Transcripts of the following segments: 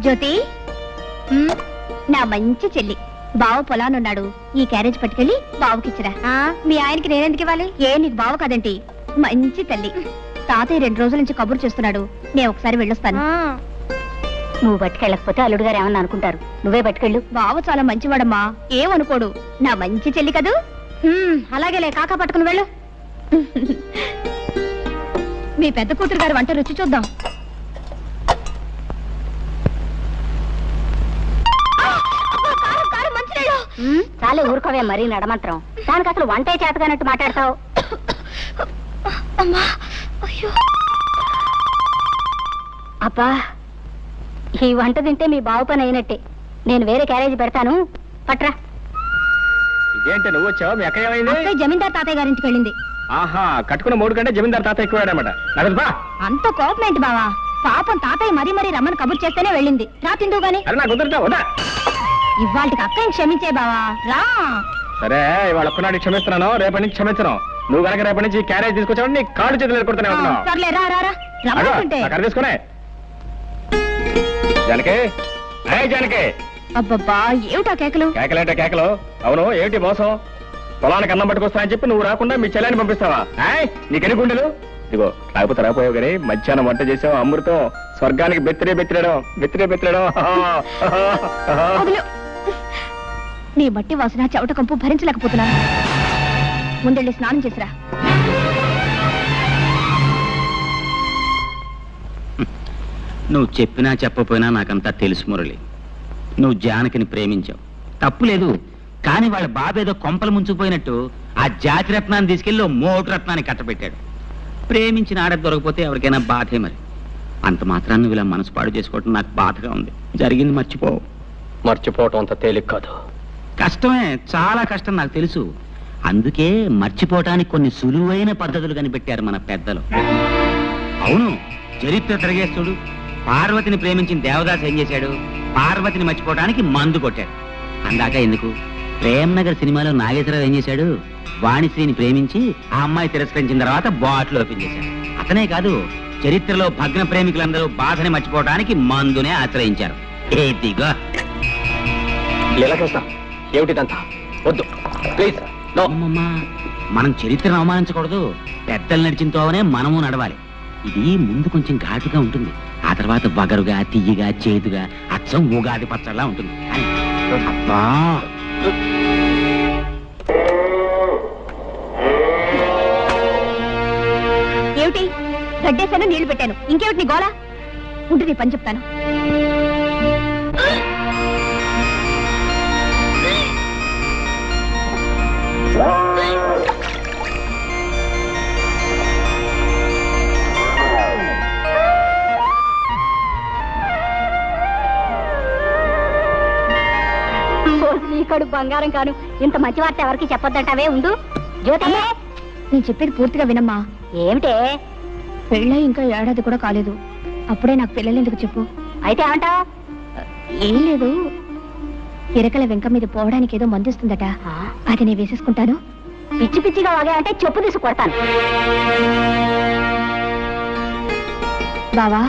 జ్యోతి, నా మంచి చెల్లి, బావ పొలానున్నాడు. ఈ క్యారేజ్ పట్టుకెళ్ళి బావకిచ్చిరా. మీ ఆయనకి నేనెందుకు ఇవ్వాలి? ఏ నీకు బావ కదంటి, మంచి తల్లి. తాతయ్య 2 రోజుల నుంచి కబురు చేస్తున్నాడు. నేను ఒకసారి వెళ్ళొస్తాను. నువ్వు పట్టుకెళ్ళకపోతే అల్లుడు గారు ఏమన్నా అనుకుంటారు. నువ్వే పట్టుకెళ్ళు. బావ చాలా మంచివాడమ్మా, ఏమనుకోడు. నా మంచి చెల్లి కదూ. అలాగేలే, కాకా పట్టుకుని వెళ్ళు. మీ పెద్ద కూతురు గారు వంట రుచి చూద్దాం. చాలే ఊరుకోవే, మరీ నడమంత్రం. దానికి అసలు వంటే చేతగానట్టు మాట్లాడతావు. అబ్బా, ఈ వంట తింటే మీ బావు పని అయినట్టే. నేను వేరే క్యారేజీ పెడతాను, పట్రా. ఇదేంటే నువ్వు వచ్చావు? మీ అక్క ఏమైంది? జమీందార్ తాతయ్య గారింటికి వెళ్ళింది. ఆహా, కట్టుకున్న 3 కంటే జమీందార్ తాత ఎక్కువాడనమాట. అంత కోపం ఏంటి బావా? పాపం తాతయ్య మరీ రమ్మని కబుర్ చేస్తేనే వెళ్ళింది. రా తిందు గాని. ఇవాళకి అక్కని క్షమించే బావా, రా. సరే, ఇవాళ ఒక్కనాడు క్షమిస్తున్నాను, రేపటి నుంచి క్షమించను. నువ్వు కనుక రేపటి నుంచి క్యారేజ్ తీసుకొచ్చావు నీ కాళ్ళు చేతులు ఎదుర్కొడుతున్నావు. సర్లే, రా రా రమ్మంటే తీసుకునే. జానకి, జానకి. అబ్బబ్బా, ఏమిటా కేకలు? కేకలేంటే కేకలు? అవును, ఏమిటి మోసం? పొలానికి అన్నం పట్టుకొస్తానని చెప్పి నువ్వు రాకుండా మీ చెల్లెని పంపిస్తావా? నీకెన్ని గుండెలు? ఇదిగో, లేకపోతే రాపోయావు కానీ మధ్యాహ్నం వంట చేసావు అమృతం. స్వర్గానికి బెత్తిరే. నీ మట్టి వాసన చెవట కంపు భరించలేకపోతున్నాను. ముందెళ్ళి స్నానం చేసిరా. నువ్వు చెప్పినా చెప్పపోయినా నాకంతా తెలుసు మురళి. నువ్వు జానకిని ప్రేమించావు, తప్పులేదు. కానీ వాళ్ళ బాబేదో కొంపలు ముంచుకుపోయినట్టు ఆ జాతిరత్నాన్ని తీసుకెళ్ళి మోటు రత్నాన్ని కట్టబెట్టాడు. ప్రేమించిన ఆడ దొరకపోతే ఎవరికైనా బాధే. మరి అంత మాత్రాన్ని నువ్వు ఇలా మనసు పాడు చేసుకోవటం నాకు బాధగా ఉంది. జరిగింది మర్చిపోవటం అంత తేలిక కాదు. కష్టమే, చాలా కష్టం, నాకు తెలుసు. అందుకే మర్చిపోవటానికి కొన్ని సులువైన పద్ధతులు కనిపెట్టారు మన పెద్దలు. అవును, చరిత్ర తిరగేస్తుడు. పార్వతిని ప్రేమించిన దేవదాస్ ఏం చేశాడు? పార్వతిని మర్చిపోవటానికి మందు కొట్టాడు. అందాక ఎందుకు, ప్రేమ్నగర్ సినిమాలో నాగేశ్వరరావు ఏం చేశాడు? వాణిశ్రీని ప్రేమించి ఆ అమ్మాయి తిరస్కరించిన తర్వాత బాటిల్ ఓపెన్ చేశాడు. అతనే కాదు, చరిత్రలో భగ్న ప్రేమికులందరూ బాధని మర్చిపోవడానికి మందునే ఆశ్రయించారు. ఏదిగో ఏమిటిదంతా? వద్దు ప్లీజ్. మనం చరిత్రను అవమానించకూడదు. పెద్దలు నడిచిన తోవనే మనము నడవాలి. ఇది ముందు కొంచెం ఘాటుగా ఉంటుంది, ఆ తర్వాత వగరుగా, తియ్యగా, చేదుగా, అచ్చం ఉగాది పచ్చడిలా ఉంటుంది. అబ్బా, ఏమిటి? గడ్డేశాను, నీళ్లు పెట్టాను, ఇంకేమిటి నీ గోళ? ఉంటే నీ పని చెప్తాను. నీకడు బంగారం కాను, ఇంత మంచి వార్త ఎవరికి చెప్పొద్దంటావే. ఉండు జ్యోతి, నేను చెప్పేది పూర్తిగా వినమ్మా. ఏమిటే? పెళ్ళై ఇంకా ఏడాది కూడా కాలేదు, అప్పుడే నాకు పిల్లలు ఎందుకు చెప్పు? అయితే ఏమంటావు? ఏం లేదు, ఇరకల వెంక మీద పోవడానికి ఏదో మందిస్తుందట, అది నేను వేసేసుకుంటాను. పిచ్చి పిచ్చిగా వాగా అంటే చెప్పు తీసి కొడతాను. బావా,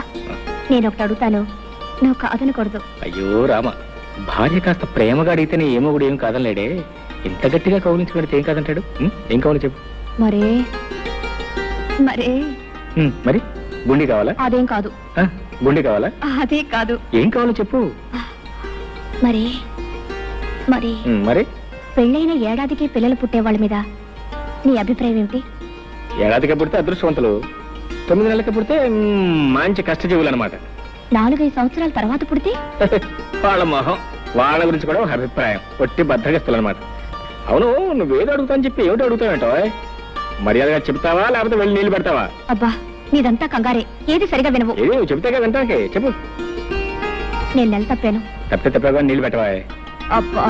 నేను ఒకటి అడుగుతాను, నువ్వు కాదనకూడదు. అయ్యో రామ, భార్య కాస్త ప్రేమగా అడిగితేనే ఏమో కూడా ఏం కాదనలేడే. ఇంత గట్టిగా కౌలించుకుంటే ఏం కాదంటాడు? ఏం కావాలి చెప్పు. మరే మరే మరి గుండి కావాలా? అదేం కాదు. గుండి కావాలా? అదే కాదు. ఏం కావాలో చెప్పు. మరి మరి మరి పెళ్ళైన ఏడాదికి పిల్లలు పుట్టే వాళ్ళ మీద నీ అభిప్రాయం ఏమిటి? ఏడాదికి పుడితే అదృష్టవంతులు, 9 నెలలకి పుడితే మంచి కష్టజీవులు అనమాట. 4-5 సంవత్సరాల తర్వాత పుడితే వాళ్ళ మొహం, వాళ్ళ గురించి కూడా ఒక అభిప్రాయం, ఒట్టి బద్దగస్తులు అనమాట. అవును, నువ్వేదో అడుగుతావని చెప్పి ఏమిటి అడుగుతావేంటో? మర్యాదగా చెప్తావా లేకపోతే వెళ్ళి నీళ్ళు పెడతావా? అబ్బా, నీదంతా కంగారే, ఏది సరిగా వినవు. ఏది చెప్తే కదా వింటాకే, చెప్పు. నేను నెల తప్పాను. తప్పగా నీళ్ళు పెట్టవా? అబ్బా,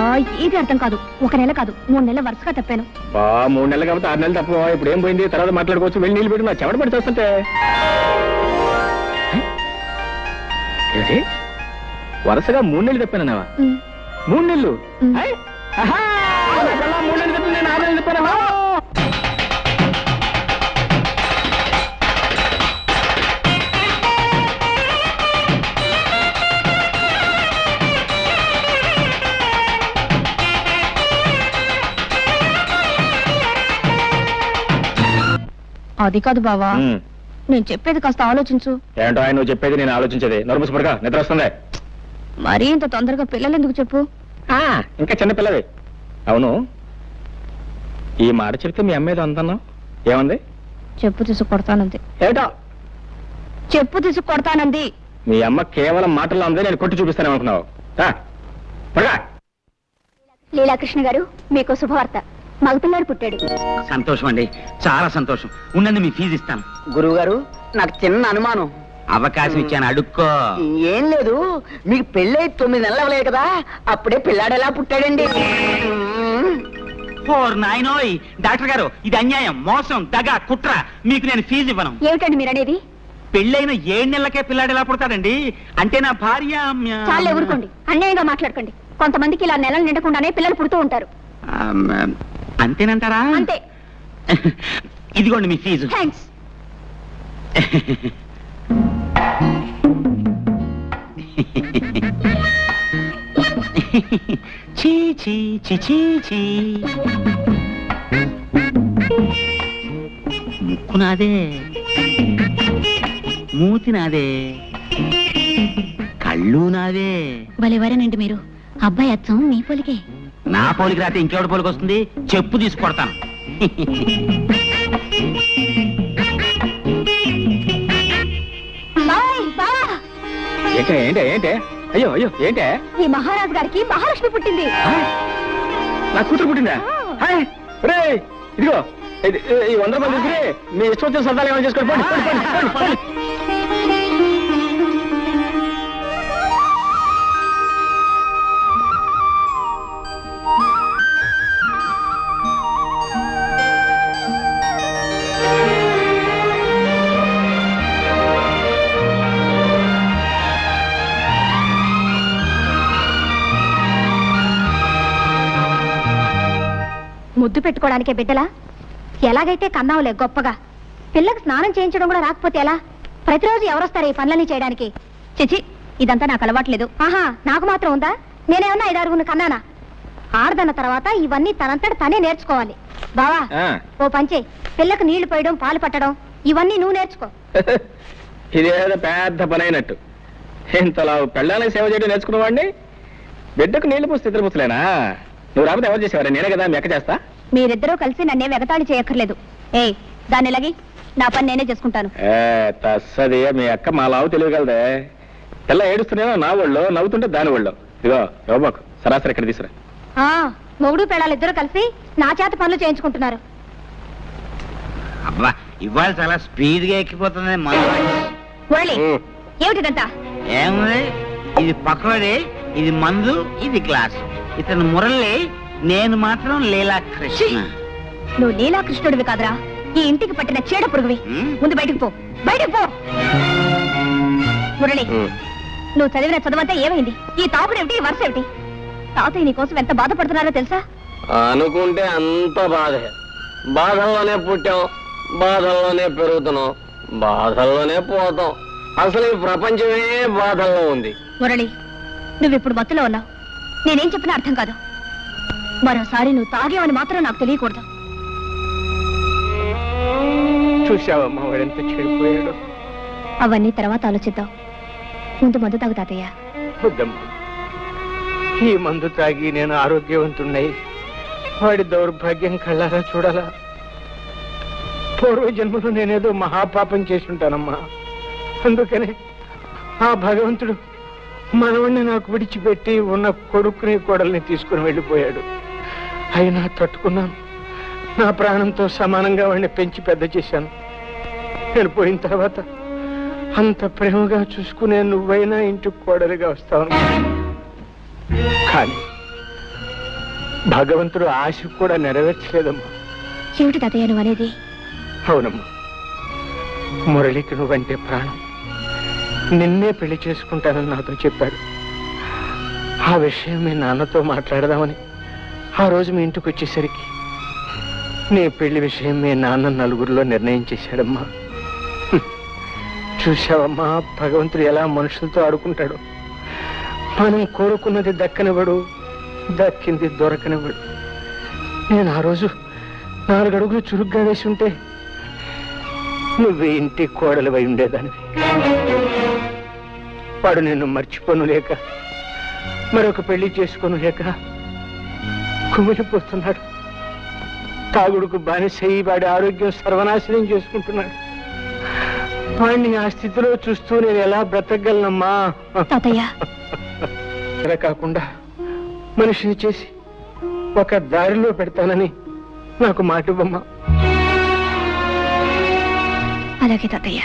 ఏది అర్థం కాదు. 1 నెల కాదు, 3 నెలల వరుసగా తప్పాను. 3 నెలలు కాబట్టి 6 నెలలు తప్ప. ఇప్పుడు ఏం పోయింది, తర్వాత మాట్లాడుకోవచ్చు. వెళ్ళి నీళ్ళు పెట్టు. నా చెమట పడి చేస్తుంటే వరుసగా 3 నెలలు తప్పానన్నావా? 3 నెలలు? 3 నెలలు తప్పి నేను 6 నెలలు తప్పానా? అది కాదు బావా, నేను చెప్పేది కాస్త ఆలోచించు. ఏంటో ఆయన నువ్వు చెప్పేది నేను ఆలోచించేది. నొరుముసుపడగా నిద్ర వస్తుంది. మరీ ఇంత తొందరగా పిల్లలు ఎందుకు చెప్పు? ఇంకా చిన్న పిల్లవి. అవును, ఈ మాట చెప్తే మీ అమ్మేదో అందన్నావు, ఏముంది? చెప్పు తీసుకు కొడతానంది. ఏటో చెప్పు తీసుకు కొడతానంది. మీ అమ్మ కేవలం మాటల్లో ఉంది, నేను కొట్టి చూపిస్తాను అనుకున్నావు. లీలాకృష్ణ గారు, మీకు శుభవార్త. మగపిల్లాడు పుట్టాడు. సంతోషం అండి, చాలా సంతోషం. ఉండండి, మీ ఫీజు ఇస్తాను. గురువు గారు, నాకు చిన్న అనుమానం. అవకాశం ఇచ్చాను, అడుక్కో. ఏం లేదు, మీకు పెళ్ళై 9 నెలలు అవ్వలేదు కదా, అప్పుడే పిల్లాడు ఎలా పుట్టాడండి? ఓర్ నాయనోయ్, డాక్టర్ గారు, ఇది అన్యాయం, మోసం, దగ, కుట్ర. మీకు నేను ఫీజు ఇవ్వను. ఏమిటండి మీరు అనేది? పెళ్ళైన 7 నెలలకే పిల్లాడు ఎలా పుడతాడండి? అంటే నా భార్య చాలా ఊరుకోండి, అన్యాయంగా మాట్లాడకండి. కొంతమందికి ఇలా నెలలు నిండకుండానే పిల్లలు పుడుతూ ఉంటారు. అంతేనంటారా? అంతే. ఇదిగోండి మీ ఫీజు. థ్యాంక్స్. చీ చీ చీ చీ చీ. ముక్కు నాదే, మూతి నాదే, కళ్ళు నాదే. భలేవారేనండి మీరు. అబ్బాయి అచ్చం మీ పోలికే. నా పోలికి రాతే ఇంకెవడి పోలికి వస్తుంది? చెప్పు తీసుకొడతాను. ఏంటే ఏంటే? అయ్యో అయ్యో, ఏంటే? ఈ మహారాజు గారికి మహాలక్ష్మి పుట్టింది. నా కూతురు పుట్టిందా? ఇదిగో ఈ 100 రూపాయలు తీసుకుని మీ ఇష్టం వచ్చిన సరదాలు ఏమైనా చేసుకోండి. ముద్దు పెట్టుకోవడానికే బిడ్డలా? ఎలాగైతే కన్నావులే గొప్పగా. పిల్లకి స్నానం చేయించడం కూడా రాకపోతే ఎలా? ప్రతిరోజు ఎవరొస్తారు ఈ పనులన్నీ చేయడానికి? చిచి, ఇదంతా నాకు అలవాట్లేదు. ఆహా, నాకు మాత్రం ఉందా? నేనేమన్నా 5-6 కన్నానా? ఆడదన్న తర్వాత ఇవన్నీ తనంతట తనే నేర్చుకోవాలి. బావా, ఓ పంచే, పిల్లకు నీళ్లు పోయడం, పాలు పట్టడం ఇవన్నీ నువ్వు నేర్చుకో. ఇదేదో పెద్ద పని అయినట్టు. ఇంతలా పెళ్ళానికి సేవ చేయడం నేర్చుకున్నవాడిని బిడ్డకు నీళ్లు పోస్తే ఇద్దరు ముసలేనా? నువ్వు రాకపోతే ఎవరు చేసేవారా? నేనే కదా మెక్క చేస్తా. మీరిద్దరూ కలిసి నన్నే వెగతాళి చేయక్కర్లేదు. దాన్ని ఎలాగి నా పని నేనే చేసుకుంటాను. తస్సది, మీ అక్క మా లావు తెలియగలదే. పిల్ల ఏడుస్తున్నానో నా ఒళ్ళో, నవ్వుతుంటే దాని ఒళ్ళో. ఇదిగో రోబాకు సరాసరి ఇక్కడ తీసురా. మొగుడు పెళ్ళాలు ఇద్దరు కలిసి నా చేత పనులు చేయించుకుంటున్నారు. అబ్బా, ఇవాళ చాలా స్పీడ్ గా ఎక్కిపోతుంది. ఏమిటిదంతా? ఏముంది, ఇది పకోడీ, ఇది మందు, ఇది గ్లాస్. ఇతను మురళి, నేను మాత్రం లీలాకృష్ణ. నువ్వు లీలాకృష్ణుడివి కాదురా, ఈ ఇంటికి పట్టిన చీడ పురుగువి. ముందు బయటకు పో, బయటకు పో. మురళి, నువ్వు చదివిన చదువంతా ఏమైంది? ఈ తాపుడేమిటి, ఈ వరుస ఏమిటి? తాతయ్య నీ కోసం ఎంత బాధపడుతున్నారో తెలుసా? అనుకుంటే అంత బాధే. బాధల్లోనే పుట్టాం, బాధల్లోనే పెరుగుతున్నాం, బాధల్లోనే పోతాం. అసలు ఈ ప్రపంచమే బాధల్లో ఉంది. మురళి, నువ్విప్పుడు మత్తులో ఉన్నావు. నేనేం చెప్పినా అర్థం కాదు. మరోసారి నువ్వు తాగేవని మాత్రం నాకు తెలియకూడదు. చూసావమ్మా వాడెంత చెడిపోయాడు. అవన్నీ తర్వాత ఆలోచిద్దాం. ముందు మందు తాగు తాతయ్య. వద్దమ్మా, ఈ మందు తాగి నేను ఆరోగ్యవంతున్నై వాడి దౌర్భాగ్యం కళ్ళారా చూడాలా? పూర్వ జన్మలో నేనేదో మహాపాపం చేసి ఉంటానమ్మా. అందుకనే ఆ భగవంతుడు మనవణ్ణి నాకు విడిచిపెట్టి ఉన్న కొడుకుని కోడల్ని తీసుకుని వెళ్ళిపోయాడు. అయినా తట్టుకున్నాను. నా ప్రాణంతో సమానంగా వాడిని పెంచి పెద్ద చేశాను. నేను పోయిన తర్వాత అంత ప్రేమగా చూసుకునే నువ్వైనా ఇంటికి కోడలిగా వస్తావు. కానీ భగవంతుడు ఆశ కూడా నెరవేర్చలేదమ్మా. ఏమిటి తాతయ్య నువ్వు అనేది? అవునమ్మా, మురళికి నువ్వంటే ప్రాణం. నిన్నే పెళ్లి చేసుకుంటానని నాతో చెప్పాడు. ఆ విషయం మీ నాన్నతో మాట్లాడదామని ఆ రోజు మీ ఇంటికి వచ్చేసరికి నీ పెళ్లి విషయం మీ నాన్న నలుగురిలో నిర్ణయం చేశాడమ్మా. చూశావమ్మా, భగవంతుడు ఎలా మనుషులతో ఆడుకుంటాడు. మనం కోరుకున్నది దక్కనివ్వడు, దక్కింది దొరకనివ్వడు. నేను ఆ రోజు 4 అడుగులు చురుగ్గా వేసి ఉంటే నువ్వు ఇంటి కోడలివై ఉండేదానివి. వాడు నిన్ను మర్చిపోను లేక మరొక పెళ్లి చేసుకొను లేక కుమిలిపోతున్నాడు. తాగుడుకు బానిసయి వాడి ఆరోగ్యం సర్వనాశనం చేసుకుంటున్నాడు. వాడిని ఆ స్థితిలో చూస్తూ నేను ఎలా బ్రతకగలనమ్మా? తాతయ్య అలా కాకుండా మనిషిని చేసి ఒక దారిలో పెడతానని నాకు మాట ఇవ్వమ్మా. అలాగే తాతయ్య.